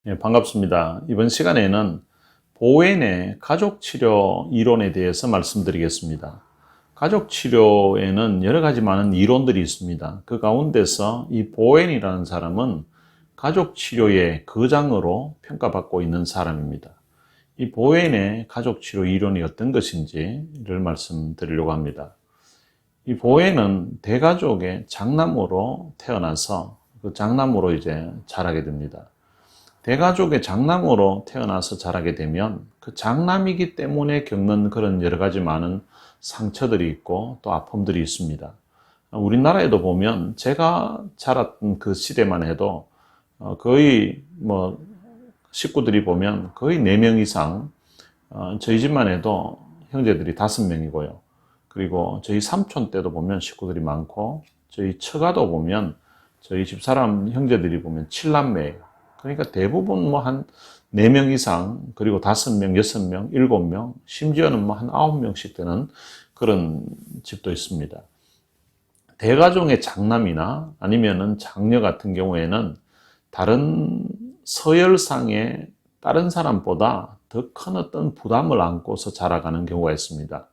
네, 반갑습니다. 이번 시간에는 보웬의 가족치료 이론에 대해서 말씀드리겠습니다. 가족치료에는 여러 가지 많은 이론들이 있습니다. 그 가운데서 이 보웬이라는 사람은 가족치료의 거장으로 평가받고 있는 사람입니다. 이 보웬의 가족치료 이론이 어떤 것인지를 말씀드리려고 합니다. 이 보웬은 대가족의 장남으로 태어나서 그 장남으로 이제 자라게 됩니다. 대가족의 장남으로 태어나서 자라게 되면 그 장남이기 때문에 겪는 그런 여러 가지 많은 상처들이 있고 또 아픔들이 있습니다. 우리나라에도 보면 제가 자랐던 그 시대만 해도 거의 식구들이 보면 거의 4명 이상, 저희 집만 해도 형제들이 5명이고요. 그리고 저희 삼촌 때도 보면 식구들이 많고, 저희 처가도 보면 저희 집사람 형제들이 보면 7남매예요. 그러니까 대부분 한 4명 이상, 그리고 5명, 6명, 7명, 심지어는 한 9명씩 되는 그런 집도 있습니다. 대가족의 장남이나 아니면은 장녀 같은 경우에는 다른 서열상의 다른 사람보다 더 큰 어떤 부담을 안고서 자라가는 경우가 있습니다.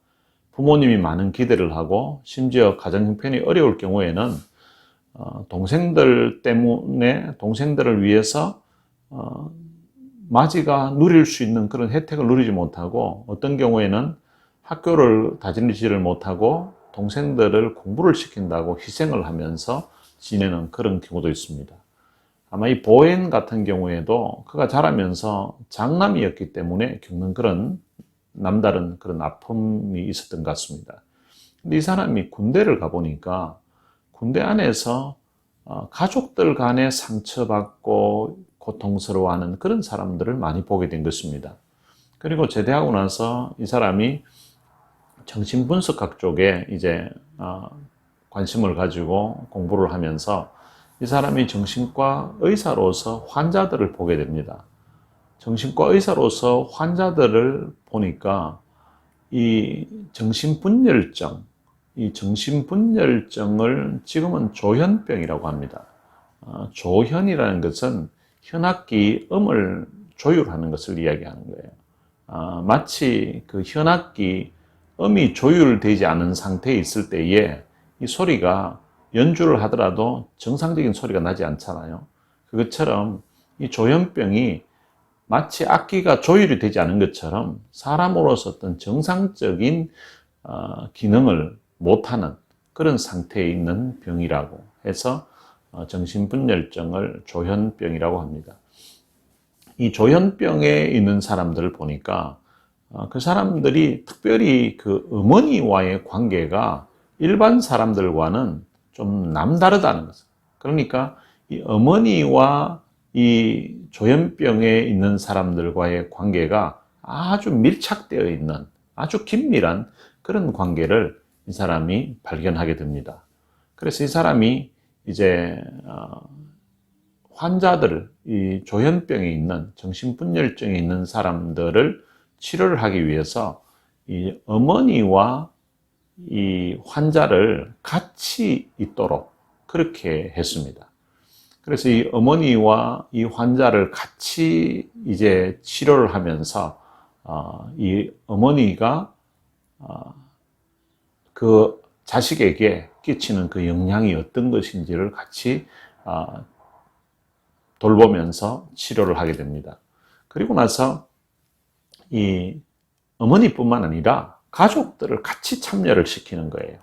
부모님이 많은 기대를 하고 심지어 가정 형편이 어려울 경우에는 동생들 때문에 동생들을 위해서 마지가 누릴 수 있는 그런 혜택을 누리지 못하고 어떤 경우에는 학교를 다니지를 못하고 동생들을 공부를 시킨다고 희생을 하면서 지내는 그런 경우도 있습니다. 아마 이 보엔 같은 경우에도 그가 자라면서 장남이었기 때문에 겪는 그런 남다른 그런 아픔이 있었던 것 같습니다. 근데 이 사람이 군대를 가보니까 군대 안에서 가족들 간에 상처받고 고통스러워하는 그런 사람들을 많이 보게 된 것입니다. 그리고 제대하고 나서 이 사람이 정신분석학 쪽에 이제 관심을 가지고 공부를 하면서 이 사람이 정신과 의사로서 환자들을 보게 됩니다. 정신과 의사로서 환자들을 보니까 이 정신분열증, 이 정신분열증을 지금은 조현병이라고 합니다. 조현이라는 것은 현악기 음을 조율하는 것을 이야기하는 거예요. 마치 그 현악기 음이 조율되지 않은 상태에 있을 때에 이 소리가 연주를 하더라도 정상적인 소리가 나지 않잖아요. 그것처럼 이 조현병이 마치 악기가 조율이 되지 않은 것처럼 사람으로서 어떤 정상적인 기능을 못하는 그런 상태에 있는 병이라고 해서 정신분열증을 조현병이라고 합니다. 이 조현병에 있는 사람들을 보니까 그 사람들이 특별히 그 어머니와의 관계가 일반 사람들과는 좀 남다르다는 것을. 그러니까 이 어머니와 이 조현병에 있는 사람들과의 관계가 아주 밀착되어 있는 아주 긴밀한 그런 관계를 이 사람이 발견하게 됩니다. 그래서 이 사람이 이제 환자들, 이 조현병에 있는 정신분열증에 있는 사람들을 치료를 하기 위해서 이 어머니와 이 환자를 같이 있도록 그렇게 했습니다. 그래서 이 어머니와 이 환자를 같이 이제 치료를 하면서 이 어머니가 그 자식에게 끼치는 그 영향이 어떤 것인지를 같이 돌보면서 치료를 하게 됩니다. 그리고 나서 이 어머니뿐만 아니라 가족들을 같이 참여를 시키는 거예요.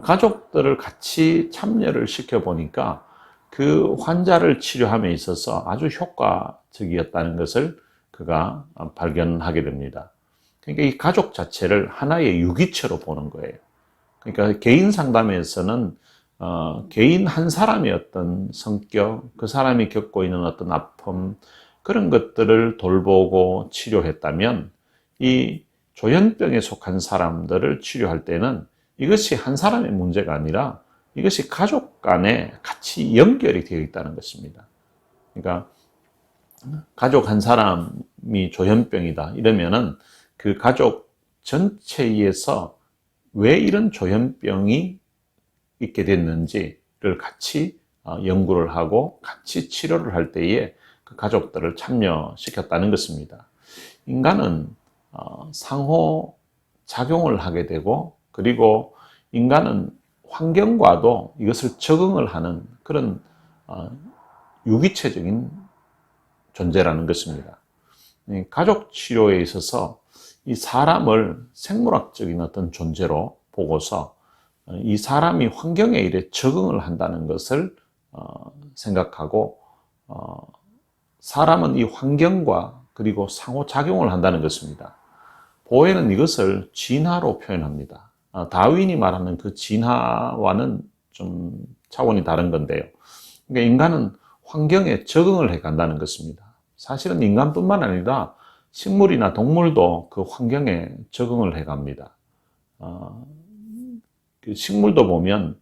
가족들을 같이 참여를 시켜보니까 그 환자를 치료함에 있어서 아주 효과적이었다는 것을 그가 발견하게 됩니다. 그러니까 이 가족 자체를 하나의 유기체로 보는 거예요. 그러니까 개인 상담에서는 개인 한 사람의 어떤 성격, 그 사람이 겪고 있는 어떤 아픔, 그런 것들을 돌보고 치료했다면 이 조현병에 속한 사람들을 치료할 때는 이것이 한 사람의 문제가 아니라 이것이 가족 간에 같이 연결이 되어 있다는 것입니다. 그러니까 가족 한 사람이 조현병이다 이러면은 그 가족 전체에서 왜 이런 조현병이 있게 됐는지를 같이 연구를 하고 같이 치료를 할 때에 그 가족들을 참여시켰다는 것입니다. 인간은 상호 작용을 하게 되고, 그리고 인간은 환경과도 이것을 적응을 하는 그런 유기체적인 존재라는 것입니다. 가족 치료에 있어서 이 사람을 생물학적인 어떤 존재로 보고서 이 사람이 환경에 이래 적응을 한다는 것을 생각하고, 사람은 이 환경과 그리고 상호작용을 한다는 것입니다. 보헤는 이것을 진화로 표현합니다. 다윈이 말하는 그 진화와는 좀 차원이 다른 건데요. 그러니까 인간은 환경에 적응을 해 간다는 것입니다. 사실은 인간뿐만 아니라 식물이나 동물도 그 환경에 적응을 해 갑니다. 그 식물도 보면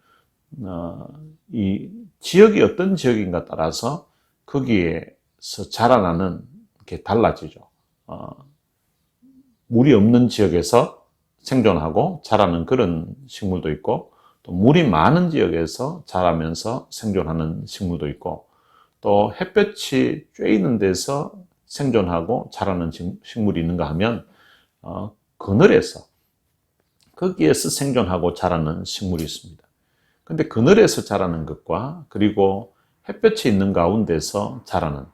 이 지역이 어떤 지역인가 따라서 거기에서 자라나는 게 달라지죠. 물이 없는 지역에서 생존하고 자라는 그런 식물도 있고, 또 물이 많은 지역에서 자라면서 생존하는 식물도 있고, 또 햇볕이 쬐이는 데서 생존하고 자라는 식물이 있는가 하면 그늘에서, 거기에서 생존하고 자라는 식물이 있습니다. 근데 그늘에서 자라는 것과 그리고 햇볕이 있는 가운데서 자라는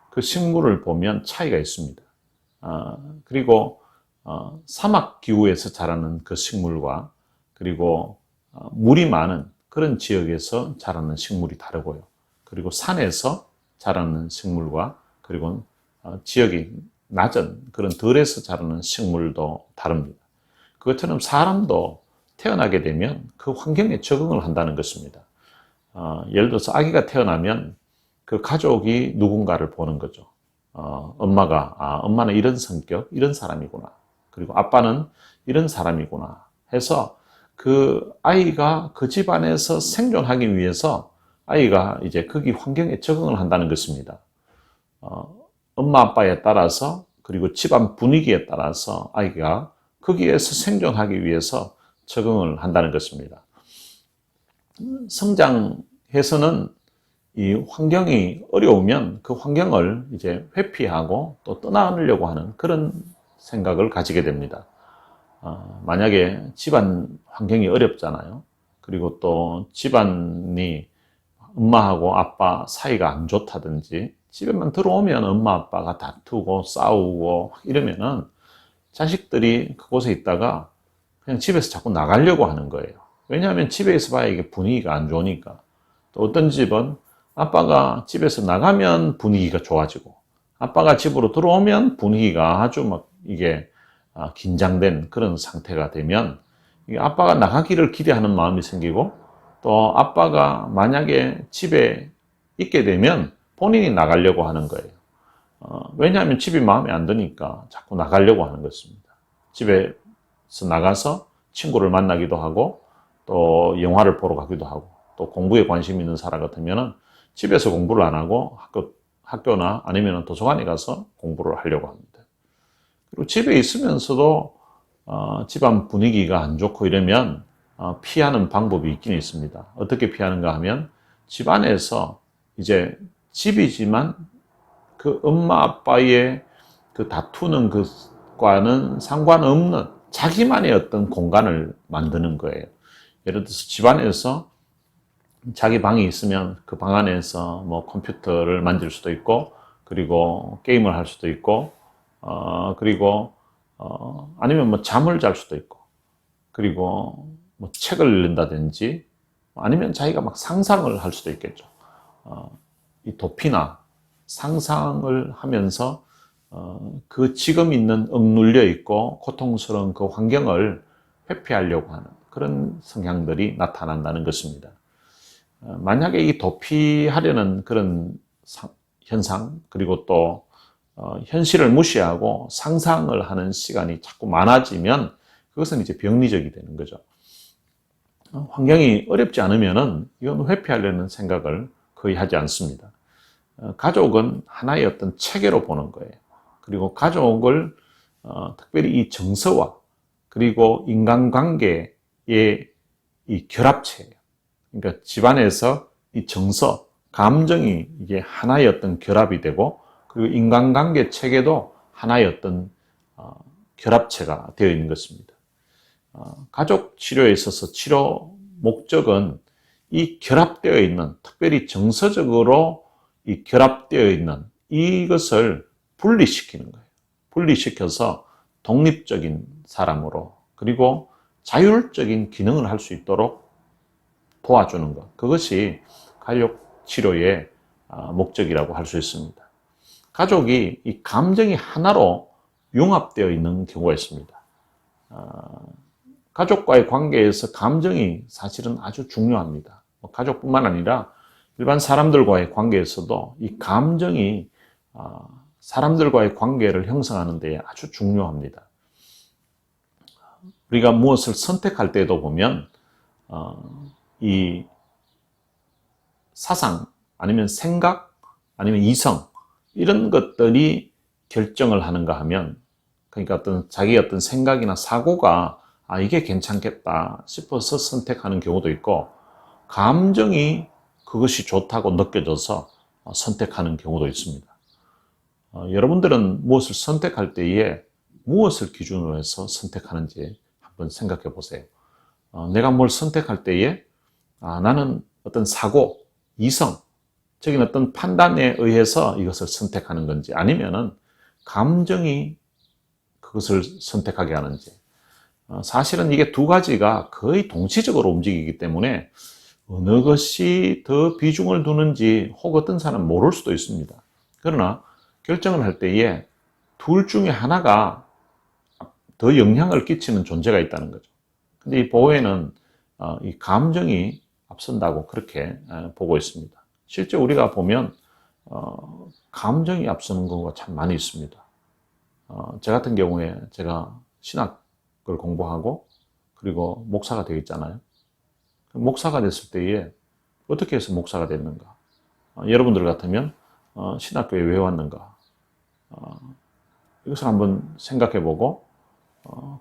그 식물을 보면 차이가 있습니다. 그리고 사막 기후에서 자라는 그 식물과 그리고 물이 많은 그런 지역에서 자라는 식물이 다르고요. 그리고 산에서 자라는 식물과 그리고 지역이 낮은 그런 들에서 자라는 식물도 다릅니다. 그것처럼 사람도 태어나게 되면 그 환경에 적응을 한다는 것입니다. 예를 들어서 아기가 태어나면 그 가족이 누군가를 보는 거죠. 엄마는 이런 성격, 이런 사람이구나. 그리고 아빠는 이런 사람이구나 해서 그 아이가 그 집안에서 생존하기 위해서 아이가 이제 거기 환경에 적응을 한다는 것입니다. 엄마 아빠에 따라서 그리고 집안 분위기에 따라서 아이가 거기에서 생존하기 위해서 적응을 한다는 것입니다. 성장해서는 이 환경이 어려우면 그 환경을 이제 회피하고 또 떠나려고 하는 그런 생각을 가지게 됩니다. 만약에 집안 환경이 어렵잖아요. 그리고 또 집안이 엄마하고 아빠 사이가 안 좋다든지 집에만 들어오면 엄마 아빠가 다투고 싸우고 이러면은 자식들이 그곳에 있다가 그냥 집에서 자꾸 나가려고 하는 거예요. 왜냐하면 집에 있어 봐야 이게 분위기가 안 좋으니까. 또 어떤 집은 아빠가 집에서 나가면 분위기가 좋아지고, 아빠가 집으로 들어오면 분위기가 아주 막 이게 긴장된 그런 상태가 되면 아빠가 나가기를 기대하는 마음이 생기고, 또 아빠가 만약에 집에 있게 되면 본인이 나가려고 하는 거예요. 왜냐하면 집이 마음에 안 드니까 자꾸 나가려고 하는 것입니다. 집에서 나가서 친구를 만나기도 하고, 또 영화를 보러 가기도 하고, 또 공부에 관심 있는 사람 같으면 집에서 공부를 안 하고 학교나 아니면 도서관에 가서 공부를 하려고 합니다. 그리고 집에 있으면서도 집안 분위기가 안 좋고 이러면 피하는 방법이 있긴 있습니다. 어떻게 피하는가 하면 집안에서 이제 집이지만 그 엄마 아빠의 그 다투는 것과는 상관없는 자기만의 어떤 공간을 만드는 거예요. 예를 들어서 집안에서 자기 방이 있으면 그 방 안에서 뭐 컴퓨터를 만질 수도 있고, 그리고 게임을 할 수도 있고, 그리고 아니면 뭐 잠을 잘 수도 있고, 그리고 뭐 책을 읽는다든지, 아니면 자기가 막 상상을 할 수도 있겠죠. 이 도피나 상상을 하면서 그 지금 있는 억눌려 있고 고통스러운 그 환경을 회피하려고 하는 그런 성향들이 나타난다는 것입니다. 만약에 이 도피하려는 그런 현상, 그리고 또 현실을 무시하고 상상을 하는 시간이 자꾸 많아지면 그것은 이제 병리적이 되는 거죠. 환경이 어렵지 않으면은 이건 회피하려는 생각을 거의 하지 않습니다. 가족은 하나의 어떤 체계로 보는 거예요. 그리고 가족을 특별히 이 정서와 그리고 인간관계의 이 결합체예요. 그러니까 집안에서 이 정서, 감정이 이게 하나의 어떤 결합이 되고, 그리고 인간관계 체계도 하나의 어떤 결합체가 되어 있는 것입니다. 가족 치료에 있어서 치료 목적은 이 결합되어 있는, 특별히 정서적으로 이 결합되어 있는 이것을 분리시키는 거예요. 분리시켜서 독립적인 사람으로, 그리고 자율적인 기능을 할 수 있도록 도와주는 것. 그것이 가족 치료의 목적이라고 할 수 있습니다. 가족이 이 감정이 하나로 융합되어 있는 경우가 있습니다. 가족과의 관계에서 감정이 사실은 아주 중요합니다. 가족뿐만 아니라 일반 사람들과의 관계에서도 이 감정이 사람들과의 관계를 형성하는 데 아주 중요합니다. 우리가 무엇을 선택할 때도 보면 이 사상, 아니면 생각, 아니면 이성, 이런 것들이 결정을 하는가 하면, 그러니까 자기 어떤 생각이나 사고가 이게 괜찮겠다 싶어서 선택하는 경우도 있고, 감정이 그것이 좋다고 느껴져서 선택하는 경우도 있습니다. 여러분들은 무엇을 선택할 때에 무엇을 기준으로 해서 선택하는지 한번 생각해 보세요. 내가 뭘 선택할 때에 나는 어떤 사고, 이성, 적인 어떤 판단에 의해서 이것을 선택하는 건지, 아니면은 감정이 그것을 선택하게 하는지. 사실은 이게 두 가지가 거의 동시적으로 움직이기 때문에 어느 것이 더 비중을 두는지 혹 어떤 사람은 모를 수도 있습니다. 그러나 결정을 할 때에 둘 중에 하나가 더 영향을 끼치는 존재가 있다는 거죠. 근데 이 보호에는 이 감정이 앞선다고 그렇게 보고 있습니다. 실제 우리가 보면 감정이 앞서는 경우가 참 많이 있습니다. 저 같은 경우에 제가 신학을 공부하고 그리고 목사가 되겠잖아요. 목사가 됐을 때에 어떻게 해서 목사가 됐는가? 여러분들 같으면 신학교에 왜 왔는가? 이것을 한번 생각해보고,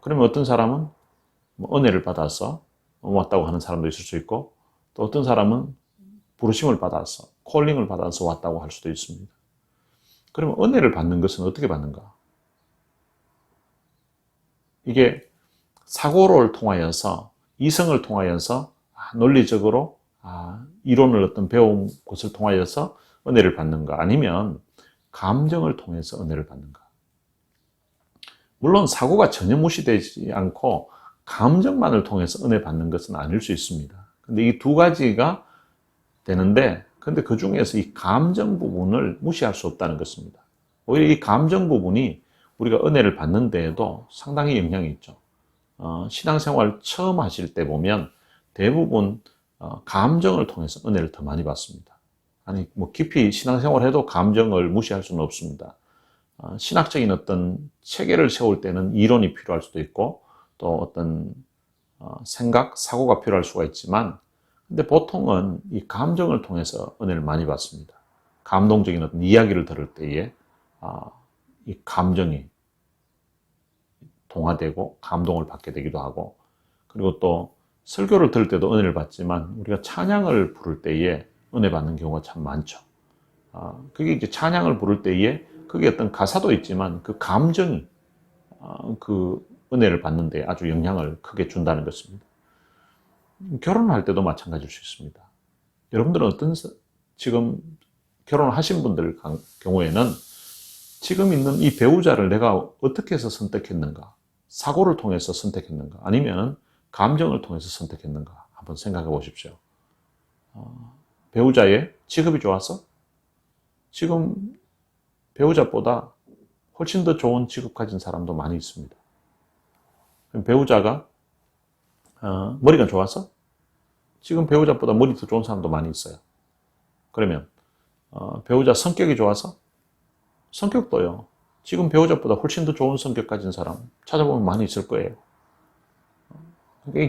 그러면 어떤 사람은 은혜를 받아서 왔다고 하는 사람도 있을 수 있고, 또 어떤 사람은 부르심을 받아서, 콜링을 받아서 왔다고 할 수도 있습니다. 그러면 은혜를 받는 것은 어떻게 받는가? 이게 사고를 통하여서, 이성을 통하여서, 논리적으로 이론을 어떤 배운 것을 통하여서 은혜를 받는가? 아니면 감정을 통해서 은혜를 받는가? 물론 사고가 전혀 무시되지 않고 감정만을 통해서 은혜 받는 것은 아닐 수 있습니다. 근데 이 두 가지가 되는데, 근데 그 중에서 이 감정 부분을 무시할 수 없다는 것입니다. 오히려 이 감정 부분이 우리가 은혜를 받는 데에도 상당히 영향이 있죠. 신앙생활 처음 하실 때 보면 대부분 감정을 통해서 은혜를 더 많이 받습니다. 아니, 깊이 신앙생활 해도 감정을 무시할 수는 없습니다. 신학적인 어떤 체계를 세울 때는 이론이 필요할 수도 있고, 또 어떤 생각, 사고가 필요할 수가 있지만, 근데 보통은 이 감정을 통해서 은혜를 많이 받습니다. 감동적인 어떤 이야기를 들을 때에 이 감정이 동화되고 감동을 받게 되기도 하고, 그리고 또 설교를 들을 때도 은혜를 받지만 우리가 찬양을 부를 때에 은혜 받는 경우가 참 많죠. 그게 이제 찬양을 부를 때에 그게 어떤 가사도 있지만 그 감정이 그 은혜를 받는 데 아주 영향을 크게 준다는 것입니다. 결혼할 때도 마찬가지일 수 있습니다. 여러분들은 지금 결혼하신 분들 경우에는 지금 있는 이 배우자를 내가 어떻게 해서 선택했는가? 사고를 통해서 선택했는가? 아니면 감정을 통해서 선택했는가? 한번 생각해 보십시오. 배우자의 직업이 좋아서? 지금 배우자보다 훨씬 더 좋은 직업 가진 사람도 많이 있습니다. 배우자가 머리가 좋아서? 지금 배우자보다 머리 더 좋은 사람도 많이 있어요. 그러면 배우자 성격이 좋아서? 성격도요. 지금 배우자보다 훨씬 더 좋은 성격 가진 사람 찾아보면 많이 있을 거예요.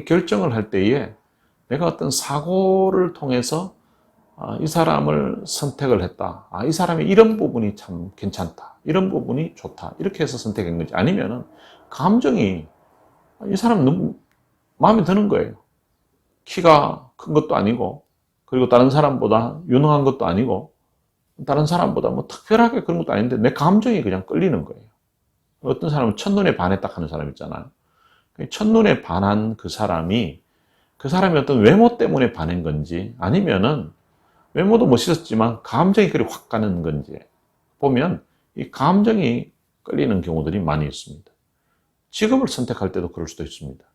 결정을 할 때에 내가 어떤 사고를 통해서 이 사람을 선택을 했다. 이 사람의 이런 부분이 참 괜찮다. 이런 부분이 좋다. 이렇게 해서 선택한 거지. 아니면은 감정이 이 사람 너무 마음에 드는 거예요. 키가 큰 것도 아니고, 그리고 다른 사람보다 유능한 것도 아니고 다른 사람보다 뭐 특별하게 그런 것도 아닌데 내 감정이 그냥 끌리는 거예요. 어떤 사람은 첫눈에 반했다 하는 사람 있잖아요. 첫눈에 반한 그 사람이 어떤 외모 때문에 반한 건지 아니면은 외모도 멋있었지만 감정이 그리 확 가는 건지 보면 이 감정이 끌리는 경우들이 많이 있습니다. 직업을 선택할 때도 그럴 수도 있습니다.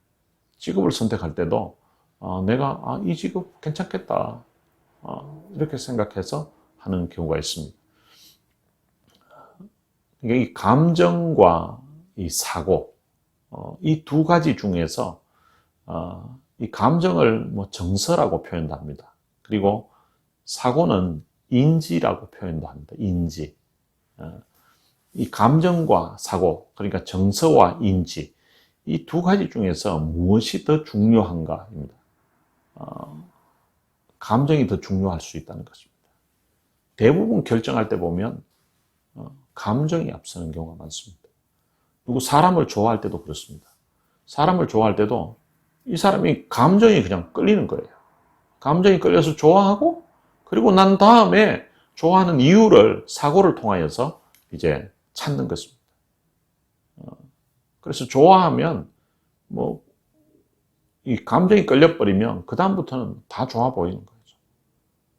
직업을 선택할 때도 내가 이 직업 괜찮겠다 이렇게 생각해서 하는 경우가 있습니다. 이 감정과 이 사고 이 두 가지 중에서 이 감정을 뭐 정서라고 표현도 합니다. 그리고 사고는 인지라고 표현도 합니다. 인지. 이 감정과 사고, 그러니까 정서와 인지, 이 두 가지 중에서 무엇이 더 중요한가입니다. 감정이 더 중요할 수 있다는 것입니다. 대부분 결정할 때 보면 감정이 앞서는 경우가 많습니다. 그리고 사람을 좋아할 때도 그렇습니다. 사람을 좋아할 때도 이 사람이 감정이 그냥 끌리는 거예요. 감정이 끌려서 좋아하고 그리고 난 다음에 좋아하는 이유를 사고를 통하여서 이제 찾는 것입니다. 그래서 좋아하면 뭐 이 감정이 끌려버리면 그 다음부터는 다 좋아 보이는 거죠.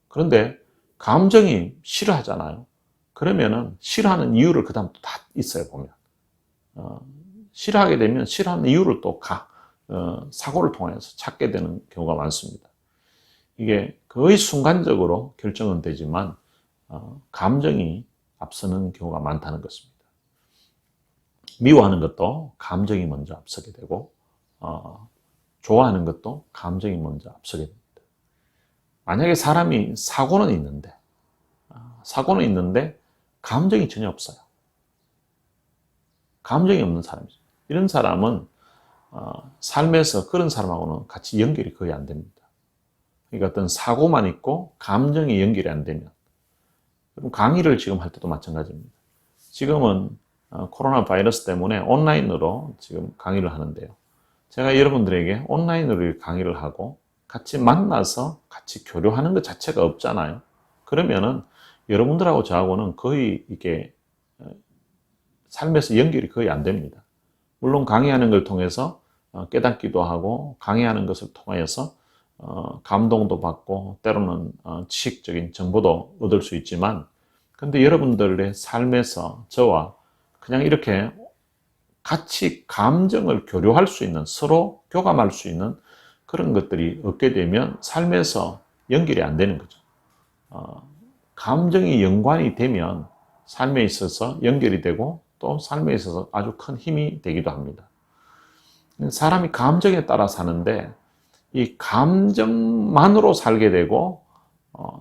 그런데 감정이 싫어하잖아요. 그러면은 싫어하는 이유를 그 다음부터 다 있어요 보면. 싫어하게 되면 싫어하는 이유를 또 사고를 통해서 찾게 되는 경우가 많습니다. 이게 거의 순간적으로 결정은 되지만 감정이 앞서는 경우가 많다는 것입니다. 미워하는 것도 감정이 먼저 앞서게 되고 좋아하는 것도 감정이 먼저 앞서게 됩니다. 만약에 사람이 사고는 있는데 감정이 전혀 없어요. 감정이 없는 사람이죠. 이런 사람은 삶에서 그런 사람하고는 같이 연결이 거의 안 됩니다. 그러니까 어떤 사고만 있고 감정이 연결이 안 되면 강의를 지금 할 때도 마찬가지입니다. 지금은 코로나 바이러스 때문에 온라인으로 지금 강의를 하는데요. 제가 여러분들에게 온라인으로 강의를 하고 같이 만나서 같이 교류하는 것 자체가 없잖아요. 그러면은 여러분들하고 저하고는 거의 이게 삶에서 연결이 거의 안 됩니다. 물론 강의하는 걸 통해서 깨닫기도 하고 강의하는 것을 통하여서 감동도 받고 때로는 지식적인 정보도 얻을 수 있지만 근데 여러분들의 삶에서 저와 그냥 이렇게 같이 감정을 교류할 수 있는 서로 교감할 수 있는 그런 것들이 없게 되면 삶에서 연결이 안 되는 거죠. 감정이 연관이 되면 삶에 있어서 연결이 되고 또 삶에 있어서 아주 큰 힘이 되기도 합니다. 사람이 감정에 따라 사는데 이 감정만으로 살게 되고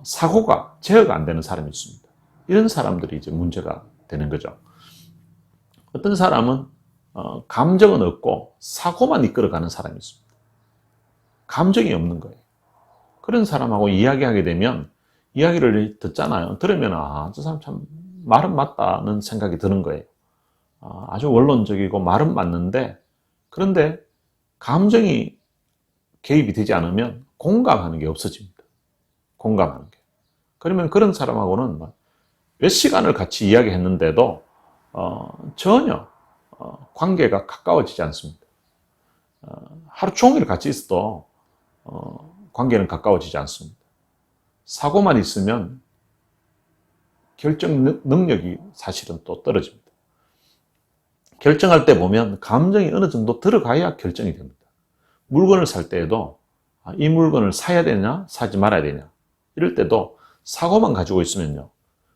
사고가 제어가 안 되는 사람이 있습니다. 이런 사람들이 이제 문제가 되는 거죠. 어떤 사람은 감정은 없고 사고만 이끌어가는 사람이 있습니다. 감정이 없는 거예요. 그런 사람하고 이야기하게 되면 이야기를 듣잖아요. 들으면 저 사람 참 말은 맞다는 생각이 드는 거예요. 아주 원론적이고 말은 맞는데 그런데 감정이 개입이 되지 않으면 공감하는 게 없어집니다. 공감하는 게. 그러면 그런 사람하고는 몇 시간을 같이 이야기했는데도 전혀 관계가 가까워지지 않습니다. 하루 종일 같이 있어도 관계는 가까워지지 않습니다. 사고만 있으면 결정 능력이 사실은 또 떨어집니다. 결정할 때 보면 감정이 어느 정도 들어가야 결정이 됩니다. 물건을 살 때에도 이 물건을 사야 되냐 사지 말아야 되냐 이럴 때도 사고만 가지고 있으면요.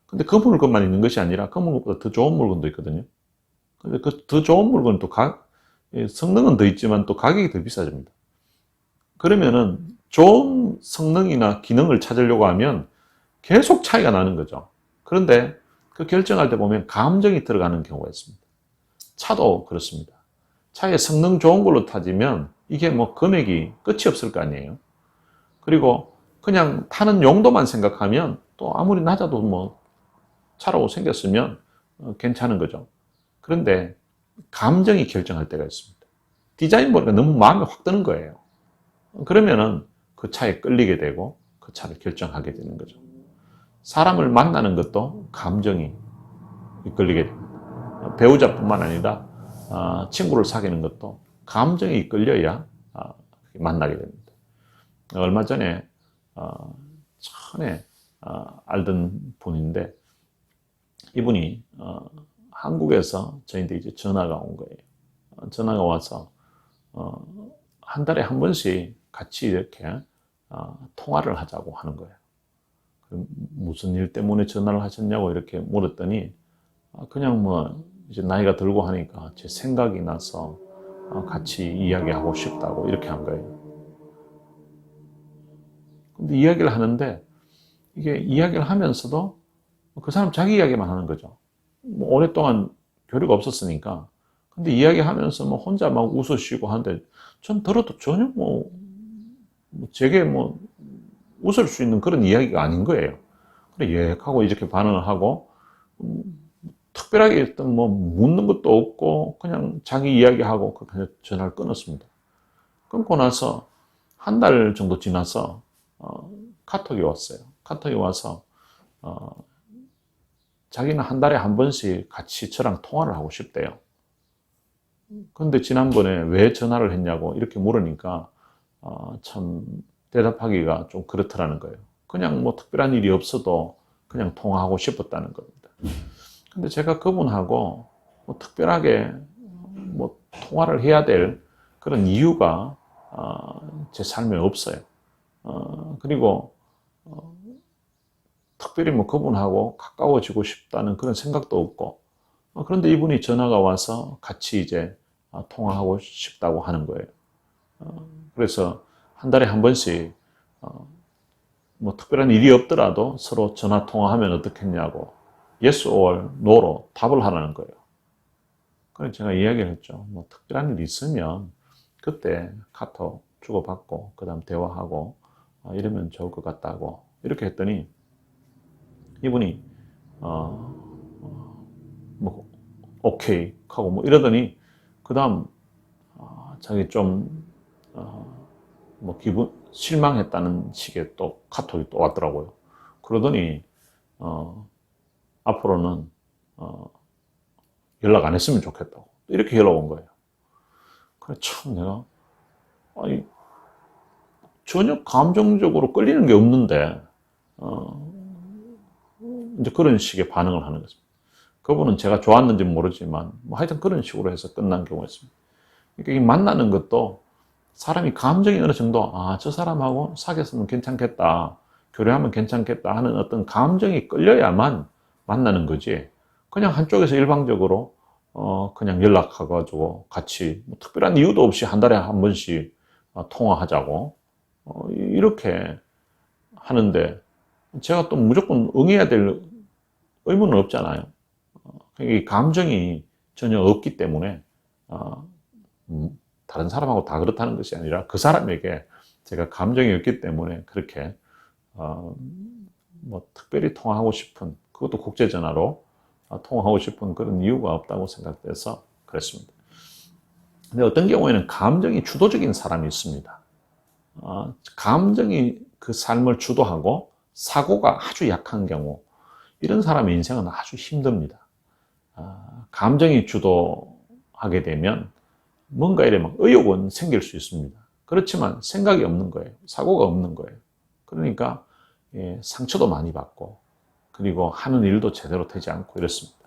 근데 그 물건만 있는 것이 아니라 그 물건보다 더 좋은 물건도 있거든요. 근데 그 더 좋은 물건은 또 성능은 더 있지만 또 가격이 더 비싸집니다. 그러면은 좋은 성능이나 기능을 찾으려고 하면 계속 차이가 나는 거죠. 그런데 그 결정할 때 보면 감정이 들어가는 경우가 있습니다. 차도 그렇습니다. 차에 성능 좋은 걸로 타지면 이게 뭐 금액이 끝이 없을 거 아니에요. 그리고 그냥 타는 용도만 생각하면 또 아무리 낮아도 뭐 차로 생겼으면 괜찮은 거죠. 그런데 감정이 결정할 때가 있습니다. 디자인 보니까 너무 마음에 확 드는 거예요. 그러면은 그 차에 끌리게 되고 그 그 차를 결정하게 되는 거죠. 사람을 만나는 것도 감정이 이끌리게 됩니다. 배우자뿐만 아니라 친구를 사귀는 것도 감정이 이끌려야 만나게 됩니다. 얼마 전에 전에 알던 분인데 이분이 한국에서 저희한테 이제 전화가 온 거예요. 전화가 와서 한 달에 한 번씩 같이 이렇게 통화를 하자고 하는 거예요. 무슨 일 때문에 전화를 하셨냐고 이렇게 물었더니 그냥 뭐 이제 나이가 들고 하니까 제 생각이 나서 같이 이야기하고 싶다고 이렇게 한 거예요. 근데 이야기를 하는데 이게 이야기를 하면서도 그 사람 자기 이야기만 하는 거죠. 뭐 오랫동안 교류가 없었으니까. 근데 이야기하면서 뭐 혼자 막 웃으시고 하는데 전 들어도 전혀 제게 웃을 수 있는 그런 이야기가 아닌 거예요. 그래, 예 하고 이렇게 반응을 하고 특별하게 어떤 묻는 것도 없고 그냥 자기 이야기하고 그냥 전화를 끊었습니다. 끊고 나서 한 달 정도 지나서 카톡이 왔어요. 카톡이 와서 자기는 한 달에 한 번씩 같이 저랑 통화를 하고 싶대요. 근데 지난번에 왜 전화를 했냐고 이렇게 물으니까 참 대답하기가 좀 그렇더라는 거예요. 그냥 특별한 일이 없어도 그냥 통화하고 싶었다는 겁니다. 근데 제가 그분하고 특별하게 통화를 해야 될 그런 이유가 제 삶에 없어요. 그리고 특별히 그분하고 가까워지고 싶다는 그런 생각도 없고 그런데 이분이 전화가 와서 같이 이제 통화하고 싶다고 하는 거예요. 그래서 한 달에 한 번씩 특별한 일이 없더라도 서로 전화 통화하면 어떻겠냐고 yes or no로 답을 하라는 거예요. 그래서 제가 이야기를 했죠. 특별한 일이 있으면 그때 카톡 주고받고 그 다음 대화하고 이러면 좋을 것 같다고 이렇게 했더니 이분이 오케이 하고 이러더니 그 다음 자기 좀 기분 실망했다는 식의 또 카톡이 또 왔더라고요. 그러더니 앞으로는 연락 안 했으면 좋겠다고 이렇게 연락 온 거예요. 그래 참 내가 전혀 감정적으로 끌리는 게 없는데 이제 그런 식의 반응을 하는 것입니다. 그분은 제가 좋았는지 모르지만 하여튼 그런 식으로 해서 끝난 경우가 있습니다. 그러니까 이 만나는 것도 사람이 감정이 어느 정도 저 사람하고 사귀었으면 괜찮겠다, 교류하면 괜찮겠다 하는 어떤 감정이 끌려야만 만나는 거지. 그냥 한쪽에서 일방적으로 그냥 연락해가지고 같이 특별한 이유도 없이 한 달에 한 번씩 통화하자고 이렇게 하는데 제가 또 무조건 응해야 될 의무는 없잖아요. 이 감정이 전혀 없기 때문에 다른 사람하고 다 그렇다는 것이 아니라 그 사람에게 제가 감정이 없기 때문에 그렇게 특별히 통화하고 싶은 그것도 국제전화로 통화하고 싶은 그런 이유가 없다고 생각돼서 그랬습니다. 근데 어떤 경우에는 감정이 주도적인 사람이 있습니다. 감정이 그 삶을 주도하고 사고가 아주 약한 경우 이런 사람의 인생은 아주 힘듭니다. 감정이 주도하게 되면 뭔가 이래 의욕은 생길 수 있습니다. 그렇지만 생각이 없는 거예요. 사고가 없는 거예요. 그러니까 상처도 많이 받고 그리고 하는 일도 제대로 되지 않고 이렇습니다.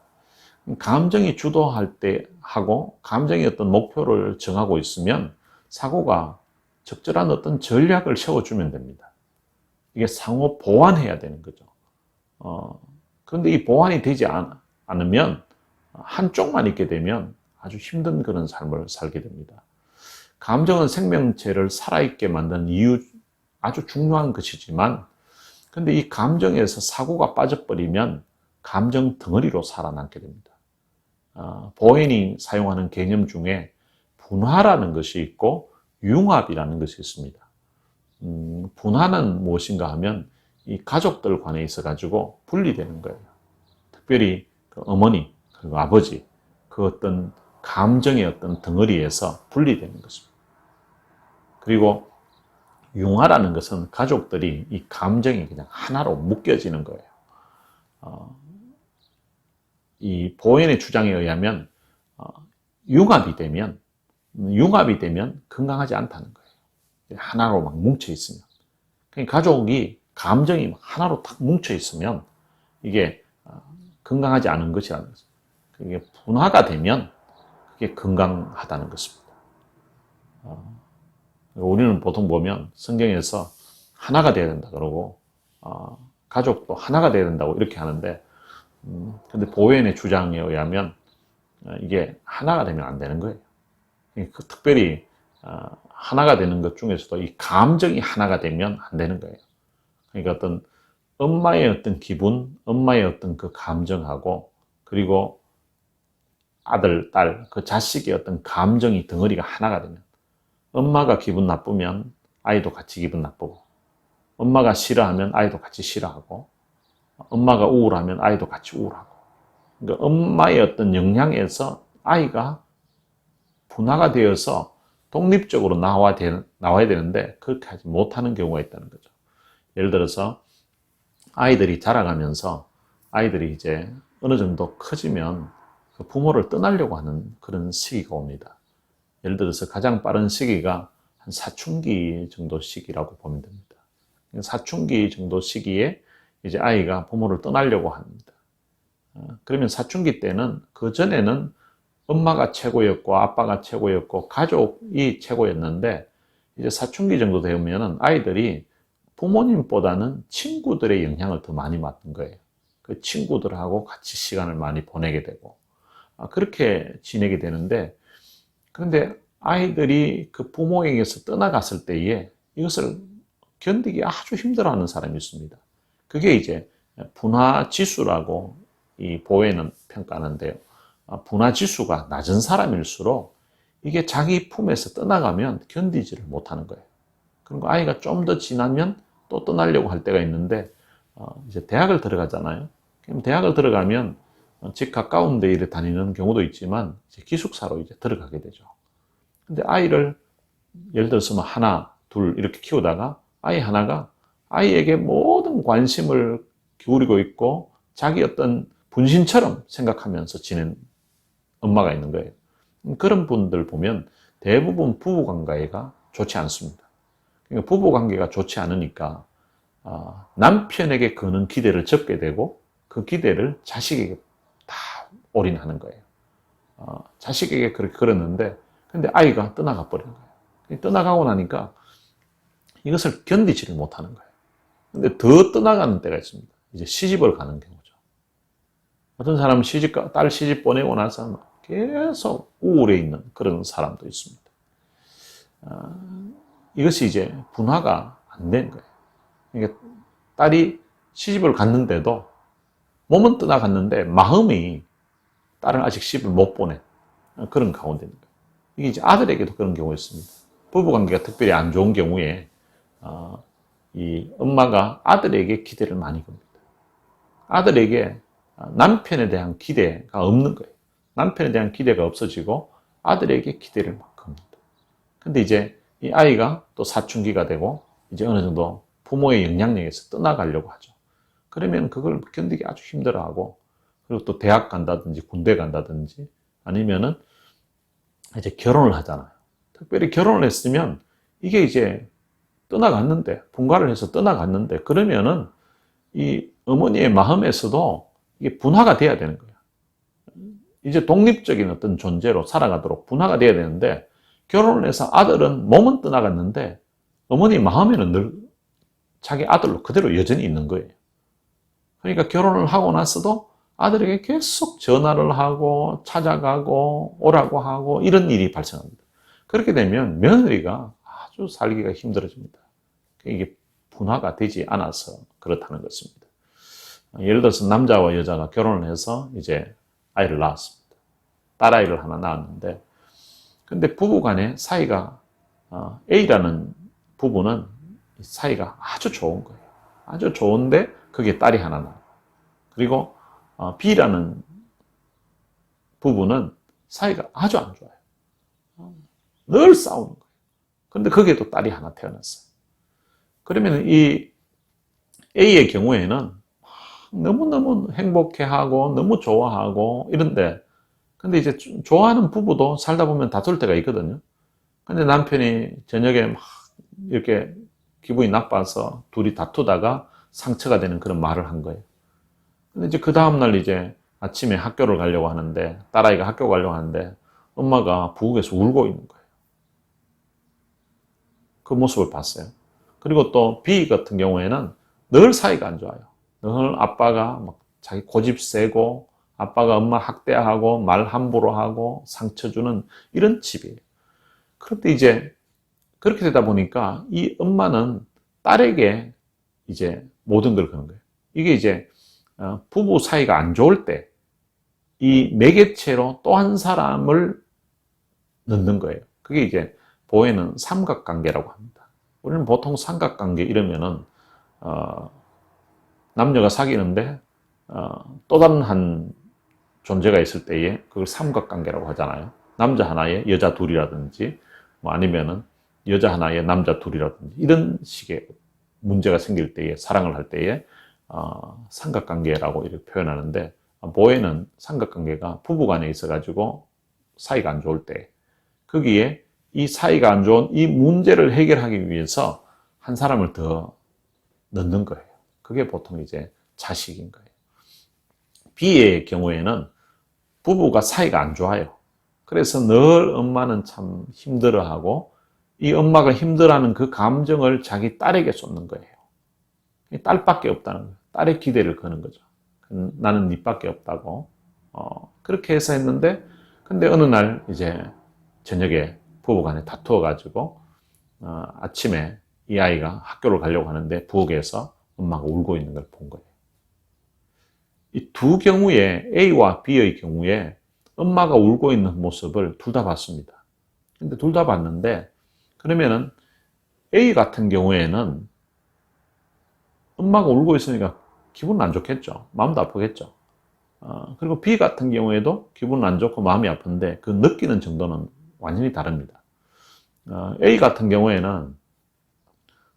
감정이 주도할 때 하고 감정이 어떤 목표를 정하고 있으면 사고가 적절한 어떤 전략을 세워주면 됩니다. 이게 상호 보완해야 되는 거죠. 그런데 이 보완이 되지 않으면 한쪽만 있게 되면 아주 힘든 그런 삶을 살게 됩니다. 감정은 생명체를 살아있게 만드는 이유 아주 중요한 것이지만 근데 이 감정에서 사고가 빠져버리면 감정 덩어리로 살아남게 됩니다. 보앤이 사용하는 개념 중에 분화라는 것이 있고 융합이라는 것이 있습니다. 분화는 무엇인가 하면 이 가족들 관에 있어 가지고 분리되는 거예요. 특별히 그 어머니 그리고 아버지 그 어떤 감정의 어떤 덩어리에서 분리되는 것입니다. 그리고 융화라는 것은 가족들이 이 감정이 그냥 하나로 묶여지는 거예요. 이 보현의 주장에 의하면 융합이 되면 건강하지 않다는 거예요. 하나로 막 뭉쳐 있으면. 그러니까 가족이 감정이 하나로 탁 뭉쳐 있으면 이게 건강하지 않은 것이라는 거죠. 이게 분화가 되면 그게 건강하다는 것입니다. 우리는 보통 보면 성경에서 하나가 돼야 된다 그러고 가족도 하나가 돼야 된다고 이렇게 하는데 근데 보현의 주장에 의하면 이게 하나가 되면 안 되는 거예요. 특별히 하나가 되는 것 중에서도 이 감정이 하나가 되면 안 되는 거예요. 그러니까 어떤 엄마의 어떤 기분, 엄마의 어떤 그 감정하고 그리고 아들, 딸, 그 자식의 어떤 감정이 덩어리가 하나가 되면 엄마가 기분 나쁘면 아이도 같이 기분 나쁘고 엄마가 싫어하면 아이도 같이 싫어하고 엄마가 우울하면 아이도 같이 우울하고 그러니까 엄마의 어떤 영향에서 아이가 분화가 되어서 독립적으로 나와야 되는데 그렇게 하지 못하는 경우가 있다는 거죠. 예를 들어서 아이들이 자라가면서 아이들이 이제 어느 정도 커지면 그 부모를 떠나려고 하는 그런 시기가 옵니다. 예를 들어서 가장 빠른 시기가 한 사춘기 정도 시기라고 보면 됩니다. 사춘기 정도 시기에 이제 아이가 부모를 떠나려고 합니다. 그러면 사춘기 때는 그 전에는 엄마가 최고였고 아빠가 최고였고 가족이 최고였는데 이제 사춘기 정도 되면은 아이들이 부모님보다는 친구들의 영향을 더 많이 받는 거예요. 그 친구들하고 같이 시간을 많이 보내게 되고 그렇게 지내게 되는데 그런데 아이들이 그 부모에게서 떠나갔을 때에 이것을 견디기 아주 힘들어하는 사람이 있습니다. 그게 이제 분화 지수라고 이 보혜는 평가하는데요. 분화 지수가 낮은 사람일수록 이게 자기 품에서 떠나가면 견디지를 못하는 거예요. 그리고 아이가 좀 더 지나면 또 떠나려고 할 때가 있는데 이제 대학을 들어가잖아요. 그럼 대학을 들어가면 집 가까운 데에 다니는 경우도 있지만 이제 기숙사로 이제 들어가게 되죠. 근데 아이를 예를 들어서 뭐 하나, 둘 이렇게 키우다가 아이 하나가 아이에게 모든 관심을 기울이고 있고 자기 어떤 분신처럼 생각하면서 지낸 엄마가 있는 거예요. 그런 분들 보면 대부분 부부관계가 좋지 않습니다. 그러니까 부부관계가 좋지 않으니까 남편에게 거는 기대를 적게 되고 그 기대를 자식에게 다 올인하는 거예요. 자식에게 그렇게 걸었는데 근데 아이가 떠나가 버린 거예요. 떠나가고 나니까 이것을 견디지를 못하는 거예요. 근데 더 떠나가는 때가 있습니다. 이제 시집을 가는 경우죠. 어떤 사람은 딸 시집 보내고 나서 계속 우울해 있는 그런 사람도 있습니다. 이것이 이제 분화가 안 된 거예요. 그러니까 딸이 시집을 갔는데도 몸은 떠나갔는데 마음이 딸을 아직 시집을 못 보낸 그런 가운데입니다. 이게 이제 아들에게도 그런 경우가 있습니다. 부부관계가 특별히 안 좋은 경우에 이 엄마가 아들에게 기대를 많이 겁니다. 아들에게 남편에 대한 기대가 없는 거예요. 남편에 대한 기대가 없어지고 아들에게 기대를 막 겁니다. 근데 이제 이 아이가 또 사춘기가 되고 이제 어느 정도 부모의 영향력에서 떠나가려고 하죠. 그러면 그걸 견디기 아주 힘들어하고 그리고 또 대학 간다든지 군대 간다든지 아니면은 이제 결혼을 하잖아요. 특별히 결혼을 했으면 이게 이제 떠나갔는데 분가를 해서 떠나갔는데 그러면은 이 어머니의 마음에서도 이게 분화가 돼야 되는 거예요. 이제 독립적인 어떤 존재로 살아가도록 분화가 돼야 되는데 결혼을 해서 아들은 몸은 떠나갔는데 어머니 마음에는 늘 자기 아들로 그대로 여전히 있는 거예요. 그러니까 결혼을 하고 나서도 아들에게 계속 전화를 하고 찾아가고 오라고 하고 이런 일이 발생합니다. 그렇게 되면 며느리가 아주 살기가 힘들어집니다. 이게 분화가 되지 않아서 그렇다는 것입니다. 예를 들어서 남자와 여자가 결혼을 해서 이제 아이를 낳았습니다. 딸아이를 하나 낳았는데 근데 부부간의 사이가 A라는 부부는 사이가 아주 좋은 거예요. 아주 좋은데 그게 딸이 하나 나와요. 그리고 B라는 부부는 사이가 아주 안 좋아요. 늘 싸우는 거예요. 그런데 거기에도 딸이 하나 태어났어요. 그러면 이 A의 경우에는 너무너무 행복해하고 너무 좋아하고 이런데, 근데 이제 좋아하는 부부도 살다 보면 다툴 때가 있거든요. 근데 남편이 저녁에 막 이렇게 기분이 나빠서 둘이 다투다가 상처가 되는 그런 말을 한 거예요. 근데 이제 그 다음날 이제 아침에 학교를 가려고 하는데, 딸아이가 학교 가려고 하는데 엄마가 부엌에서 울고 있는 거예요. 그 모습을 봤어요. 그리고 또 B 같은 경우에는 늘 사이가 안 좋아요. 늘 아빠가 막 자기 고집 세고, 아빠가 엄마 학대하고 말 함부로 하고 상처 주는 이런 집이에요. 그런데 이제 그렇게 되다 보니까 이 엄마는 딸에게 이제 모든 걸 거는 거예요. 이게 이제 부부 사이가 안 좋을 때 이 매개체로 또 한 사람을 넣는 거예요. 그게 이제 보혜는 삼각관계라고 합니다. 우리는 보통 삼각관계 이러면은 남녀가 사귀는데 또 다른 한 존재가 있을 때에 그걸 삼각관계라고 하잖아요. 남자 하나에 여자 둘이라든지, 뭐 아니면은 여자 하나에 남자 둘이라든지, 이런 식의 문제가 생길 때에, 사랑을 할 때에 삼각관계라고 이렇게 표현하는데, 보혜는 삼각관계가 부부간에 있어가지고 사이가 안 좋을 때, 거기에 이 사이가 안 좋은 이 문제를 해결하기 위해서 한 사람을 더 넣는 거예요. 그게 보통 이제 자식인 거예요. B의 경우에는 부부가 사이가 안 좋아요. 그래서 늘 엄마는 참 힘들어하고, 이 엄마가 힘들어하는 그 감정을 자기 딸에게 쏟는 거예요. 딸밖에 없다는 거예요. 딸의 기대를 거는 거죠. 나는 니밖에 없다고. 그렇게 해서 했는데, 근데 어느 날 이제 저녁에 부부간에 다투어가지고 아침에 이 아이가 학교를 가려고 하는데 부엌에서 엄마가 울고 있는 걸 본 거예요. 이 두 경우에, A와 B의 경우에 엄마가 울고 있는 모습을 둘 다 봤습니다. 근데 둘 다 봤는데, 그러면은 A 같은 경우에는 엄마가 울고 있으니까 기분은 안 좋겠죠. 마음도 아프겠죠. 그리고 B 같은 경우에도 기분은 안 좋고 마음이 아픈데 그 느끼는 정도는 완전히 다릅니다. A 같은 경우에는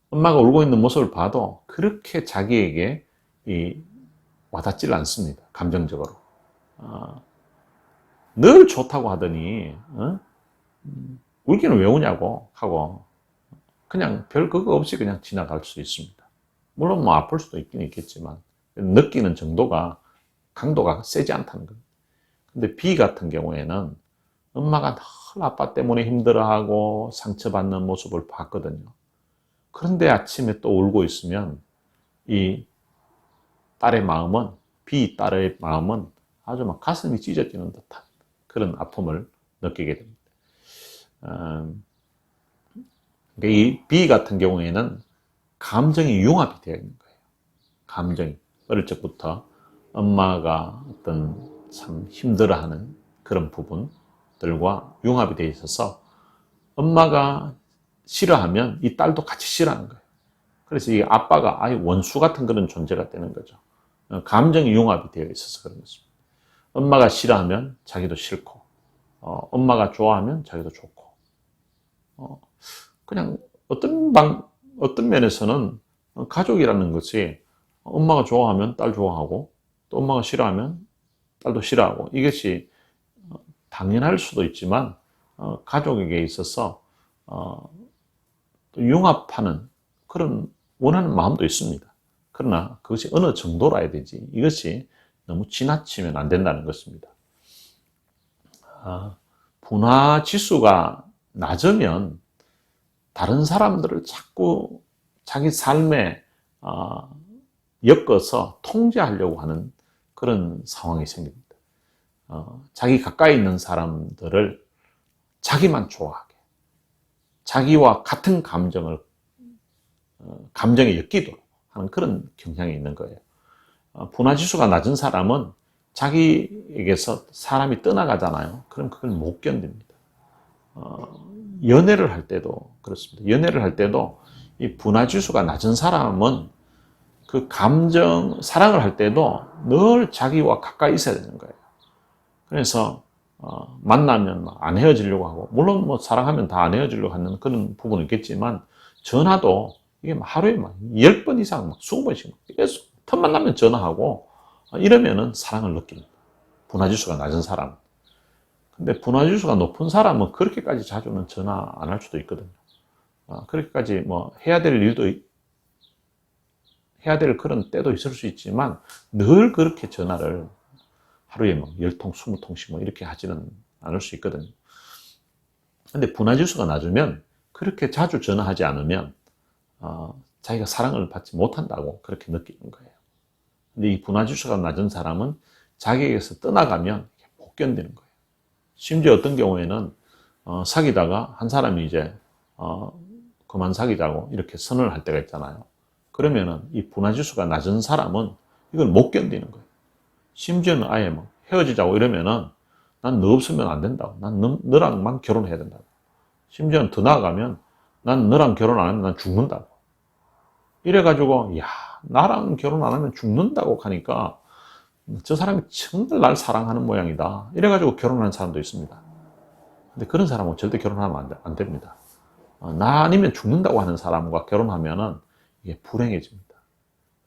엄마가 울고 있는 모습을 봐도 그렇게 자기에게 와닿질 않습니다. 감정적으로. 늘 좋다고 하더니 울기는 왜 우냐고 하고 그냥 별 그거 없이 그냥 지나갈 수 있습니다. 물론 뭐 아플 수도 있긴 있겠지만 느끼는 정도가, 강도가 세지 않다는 겁니다. 근데 B 같은 경우에는 엄마가 늘 아빠 때문에 힘들어하고 상처받는 모습을 봤거든요. 그런데 아침에 또 울고 있으면 이 딸의 마음은, B 딸의 마음은 아주 막 가슴이 찢어지는 듯한 그런 아픔을 느끼게 됩니다. 이 B 같은 경우에는 감정이 융합이 되어 있는 거예요. 감정이. 어릴 적부터 엄마가 어떤 참 힘들어하는 그런 부분들과 융합이 되어 있어서 엄마가 싫어하면 이 딸도 같이 싫어하는 거예요. 그래서 이 아빠가 아예 원수 같은 그런 존재가 되는 거죠. 감정이 융합이 되어 있어서 그런 것입니다. 엄마가 싫어하면 자기도 싫고, 엄마가 좋아하면 자기도 좋고, 그냥 어떤 면에서는 가족이라는 것이 엄마가 좋아하면 딸 좋아하고, 또 엄마가 싫어하면 딸도 싫어하고, 이것이 당연할 수도 있지만, 가족에게 있어서 또 융합하는 그런 원하는 마음도 있습니다. 그러나 그것이 어느 정도로 해야 되지, 이것이 너무 지나치면 안 된다는 것입니다. 분화 지수가 낮으면 다른 사람들을 자꾸 자기 삶에 엮어서 통제하려고 하는 그런 상황이 생깁니다. 자기 가까이 있는 사람들을 자기만 좋아하게, 자기와 같은 감정에 엮이도록 하는 그런 경향이 있는 거예요. 분화지수가 낮은 사람은 자기에게서 사람이 떠나가잖아요. 그럼 그걸 못 견딥니다. 연애를 할 때도 그렇습니다. 연애를 할 때도 이 분화지수가 낮은 사람은 그 사랑을 할 때도 늘 자기와 가까이 있어야 되는 거예요. 그래서 만나면 안 헤어지려고 하고, 물론 뭐 사랑하면 다 안 헤어지려고 하는 그런 부분은 있겠지만, 전화도 이게 하루에 막 10번 이상, 막 20번씩 계속 틈만 나면 전화하고 이러면은 사랑을 느낍니다. 분화지수가 낮은 사람. 근데 분화지수가 높은 사람은 그렇게까지 자주는 전화 안 할 수도 있거든요. 그렇게까지 뭐 해야 될 그런 때도 있을 수 있지만 늘 그렇게 전화를 하루에 뭐 10통, 20통씩 뭐 이렇게 하지는 않을 수 있거든요. 근데 분화지수가 낮으면 그렇게 자주 전화하지 않으면 자기가 사랑을 받지 못한다고 그렇게 느끼는 거예요. 근데 이 분화지수가 낮은 사람은 자기에게서 떠나가면 못 견디는 거예요. 심지어 어떤 경우에는 사귀다가 한 사람이 이제 그만 사귀자고 이렇게 선언을 할 때가 있잖아요. 그러면은 이 분화지수가 낮은 사람은 이걸 못 견디는 거예요. 심지어는 아예 뭐 헤어지자고 이러면은 난 너 없으면 안 된다고. 난 너랑만 결혼해야 된다고. 심지어는 더 나아가면 난 너랑 결혼 안 하면 난 죽는다고. 이래가지고 야 나랑 결혼 안 하면 죽는다고 하니까 저 사람이 정말 날 사랑하는 모양이다. 이래가지고 결혼하는 사람도 있습니다. 근데 그런 사람은 절대 결혼하면 안 됩니다. 나 아니면 죽는다고 하는 사람과 결혼하면은 이게 불행해집니다.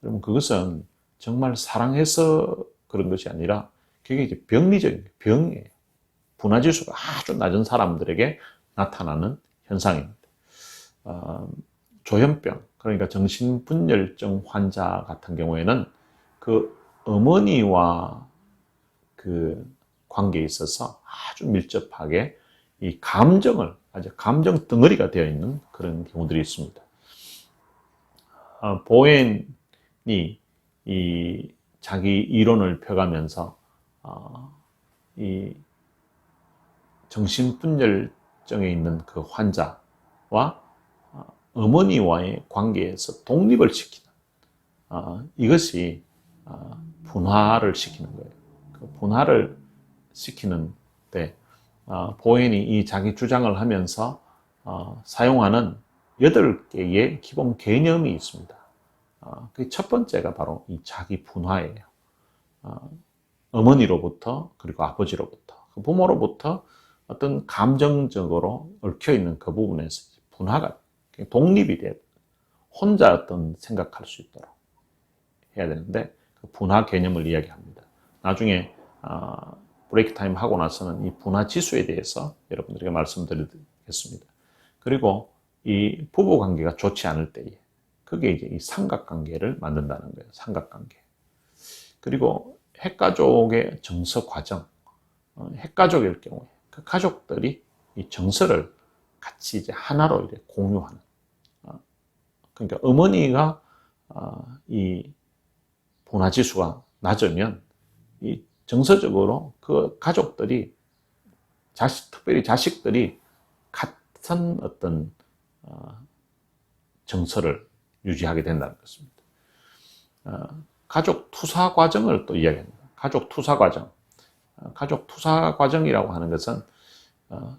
그러면 그것은 정말 사랑해서 그런 것이 아니라 그게 이제 병리적인 병이에요. 분화지수가 아주 낮은 사람들에게 나타나는 현상입니다. 조현병, 그러니까 정신분열증 환자 같은 경우에는 그 어머니와 그 관계에 있어서 아주 밀접하게 이 감정을, 아주 감정 덩어리가 되어 있는 그런 경우들이 있습니다. 보엔이 이 자기 이론을 펴가면서 이 정신분열증에 있는 그 환자와 어머니와의 관계에서 독립을 시키는 이것이 분화를 시키는 거예요. 그 분화를 시키는데 보엔이 이 자기 주장을 하면서 사용하는 8개의 기본 개념이 있습니다. 그 첫 번째가 바로 이 자기 분화예요. 어머니로부터 그리고 아버지로부터 그 부모로부터 어떤 감정적으로 얽혀있는 그 부분에서 분화가 독립이 돼야 돼요. 혼자 어떤 생각할 수 있도록 해야 되는데 그 분화 개념을 이야기합니다. 나중에 브레이크 타임 하고 나서는 이 분화 지수에 대해서 여러분들에게 말씀드리겠습니다. 그리고 이 부부 관계가 좋지 않을 때에 그게 이제 이 삼각관계를 만든다는 거예요. 삼각관계. 그리고 핵가족의 정서 과정, 핵가족일 경우에 그 가족들이 이 정서를 같이 이제 하나로 이렇게 공유하는. 그러니까 어머니가 이 분화지수가 낮으면 이 정서적으로 그 가족들이 특별히 자식들이 같은 어떤 정서를 유지하게 된다는 것입니다. 가족 투사 과정을 또 이야기합니다. 가족 투사 과정. 가족 투사 과정이라고 하는 것은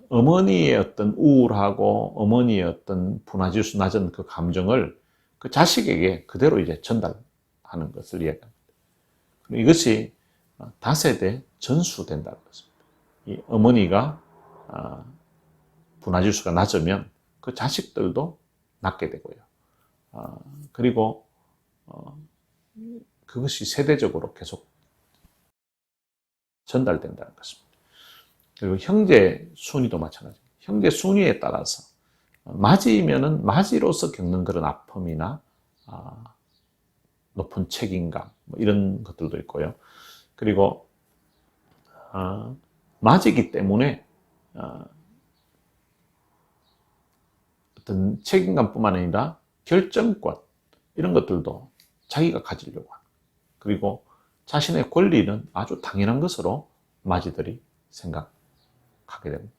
어머니의 어떤 우울하고 어머니의 어떤 분화지수 낮은 그 감정을 그 자식에게 그대로 이제 전달하는 것을 이야기합니다. 이것이 다세대 전수된다는 것입니다. 이 어머니가 분화지수가 낮으면 그 자식들도 낮게 되고요. 그리고 그것이 세대적으로 계속 전달된다는 것입니다. 그리고 형제 순위도 마찬가지입니다. 형제 순위에 따라서 맞이면은 맞이로서 겪는 그런 아픔이나 높은 책임감 뭐 이런 것들도 있고요. 그리고 맞이기 때문에 어떤 책임감뿐만 아니라 결정권 이런 것들도 자기가 가지려고 하는. 그리고 자신의 권리는 아주 당연한 것으로 맞이들이 생각하게 됩니다.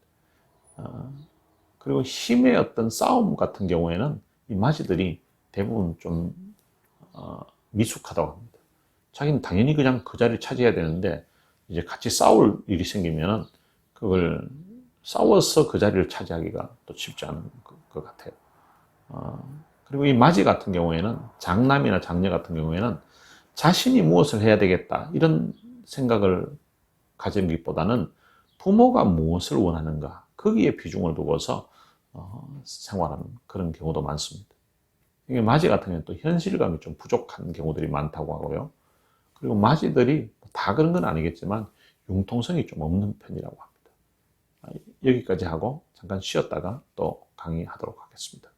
그리고 힘의 어떤 싸움 같은 경우에는 이 맞이들이 대부분 좀 미숙하다고 합니다. 자기는 당연히 그냥 그 자리를 차지해야 되는데 이제 같이 싸울 일이 생기면은 그걸 싸워서 그 자리를 차지하기가 또 쉽지 않은 것 같아요. 그리고 이 맞이 같은 경우에는 장남이나 장녀 같은 경우에는 자신이 무엇을 해야 되겠다 이런 생각을 가지기보다는 부모가 무엇을 원하는가 거기에 비중을 두고서 생활하는 그런 경우도 많습니다. 이게 맞이 같은 경우는 또 현실감이 좀 부족한 경우들이 많다고 하고요. 그리고 맞이들이 다 그런 건 아니겠지만 융통성이 좀 없는 편이라고 합니다. 여기까지 하고 잠깐 쉬었다가 또 강의하도록 하겠습니다.